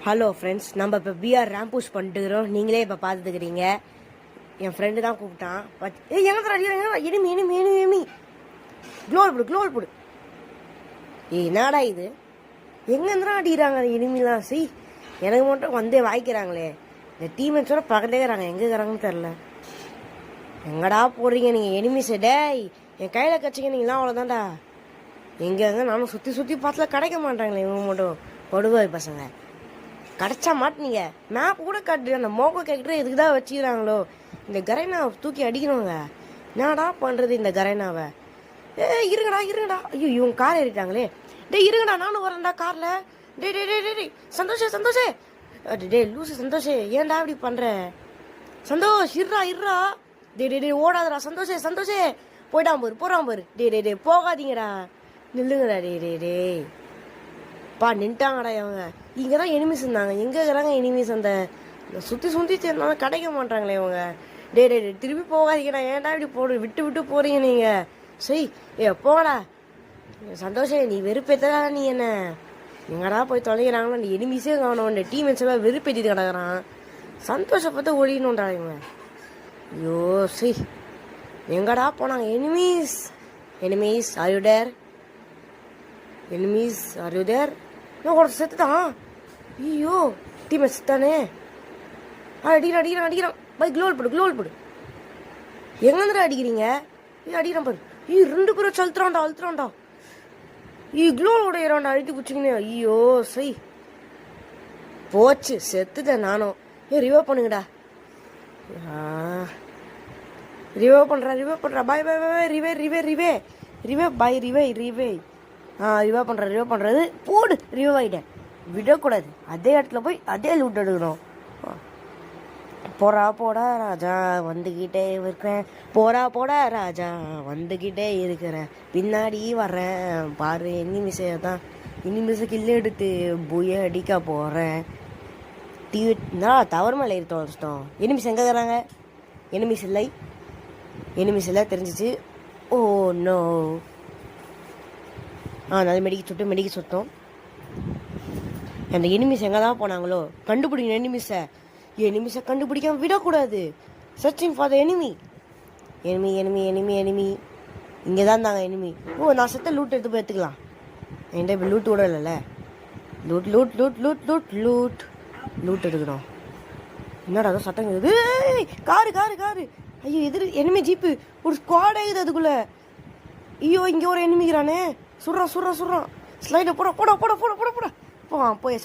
Hello friends, நம்ம இப்போ PR RAM push பண்ணிட்டுக்கிறோம். நீங்களே இப்போ பார்த்துக்கிறீங்க. என் ஃப்ரெண்டு தான் கூப்பிட்டான். எனிமி எனிமி எனிமி எனிமி க்ளோல் போடு. என்னடா இது? எங்கேருந்துதான் அடிக்கிறாங்க எனிமிலாம்? எனக்கு மட்டும் வந்தே வாய்க்கிறாங்களே. இந்த டீம்மேட்ஸோட பக்கத்தே இருக்கிறாங்க. எங்கே இருக்கிறாங்கன்னு தெரில. எங்கடா போடுறீங்க நீங்கள் எனிமிஸ்? டேய், என் கையில் கட்சிங்க நீங்களாம் அவ்வளோதான்டா. எங்கெங்க நானும் சுற்றி பார்த்தல கிடைக்க மாட்டாங்களே இவங்க மட்டும். படுவாய் பசங்க கிடச்சா மாட்டினீங்க. மேப் கூட காட்டு. அந்த மோக்கோ கேரக்டர் எதுக்கு தான் வச்சுக்கிறாங்களோ? இந்த கரைனாவை தூக்கி அடிக்கணுங்க. என்னடா பண்ணுறது இந்த கரைனாவை? இருங்கடா. ஐயோ, இவங்க கார் ஏறிட்டாங்களே. இருங்கடா, நானும் வரேன்டா காரில். டே சந்தோஷே. டே லூசு சந்தோஷே, ஏன்டா இப்படி பண்ணுற? சந்தோஷ் இருறா. டே ஓடாதடா சந்தோஷே. போயிடாம பாரு. டே போகாதீங்கடா, நில்லுங்கடா. டே பா நின்ட்டாங்கடா இவங்க. இங்கே தான் எனிமிஸ் இருந்தாங்க. எங்கே இருக்கிறாங்க எனிமிஸ்? அந்த சுற்றி சேர்ந்தாலும் கிடைக்க மாட்டாங்களே இவங்க. டே திருப்பி போகாதீங்கடா. ஏன்டா இப்படி விட்டு போகிறீங்க நீங்கள்? போடா சந்தோஷம். நீ வெறுப்பேற்றா நீ என்ன? எங்கடா போய் தொலைகிறாங்களோ? அந்த எனிமிஸே காணும். அந்த டீம்மேட்ஸ் எல்லாம் வெறுப்பேற்றிட்டு கிடக்குறான். சந்தோஷம் பார்த்து ஒழியணும்டா இவங்க. ஐயோ எங்கடா போனாங்க? Enemies are you there? கூட செத்துட்டான். ஐயோ, டீம்மேட்ஸ் தானே. அடிக்கிறான். பை க்ளோல் போடு. எங்கேருந்துடா அடிக்கிறீங்க? அடிக்கிறான் பாரு. 2 பேரும் அழுத்துறான்டா. க்ளோல் உடையிறான்டா. அழுத்தி குச்சிங்கன்னு. ஐயோ போச்சு, செத்துட்டேன் நானும். ரிவைவ் பண்ணுங்கடா. ரிவைவ் பண்றா. பை ரிவே. ரிவைவ் பண்ணுறது போடு. ரிவைவ் ஆகிட்டேன். விடக்கூடாது. அதே இடத்துல போய் அதே லூட் எடுக்கணும். போடா ராஜா வந்துக்கிட்டே இருக்கிறேன். போடா ராஜா வந்துக்கிட்டே இருக்கிறேன். பின்னாடி வர்றேன் பாரு. எனிமிஸை கில்ல எடுத்து புய அடிக்க போகிறேன். தவறு மேலே ஏறி தொலைச்சிட்டோம். எனிமிஸ் எங்கே இருக்கிறாங்க? எனிமிஸ் இல்லை தெரிஞ்சிச்சு. Oh no. நல்ல மெடிக்க சுத்தம். அந்த எனிமிஸ் எங்கே தான் போனாங்களோ கண்டுபிடிக்கணும். எனிமிஸை கண்டுபிடிக்காம விடக்கூடாது. Searching for the enemy. இங்கே தான் இருந்தாங்க எனிமி. நான் செத்த லூட் எடுத்து போய் எடுத்துக்கலாம். என்கிட்ட இப்போ லூட் கூட இல்லைல்ல. லூட் எடுக்கணும். என்னடா அதோ சட்டம் இருக்குது. காரு. ஐயோ, எனிமி ஜீப்பு. ஒரு ஸ்குவாட் ஆகுது அதுக்குள்ள. ஐயோ, இங்கே ஒரு எனிமிக்கிறானே. சுடுறான். ஸ்லைட போட. போய்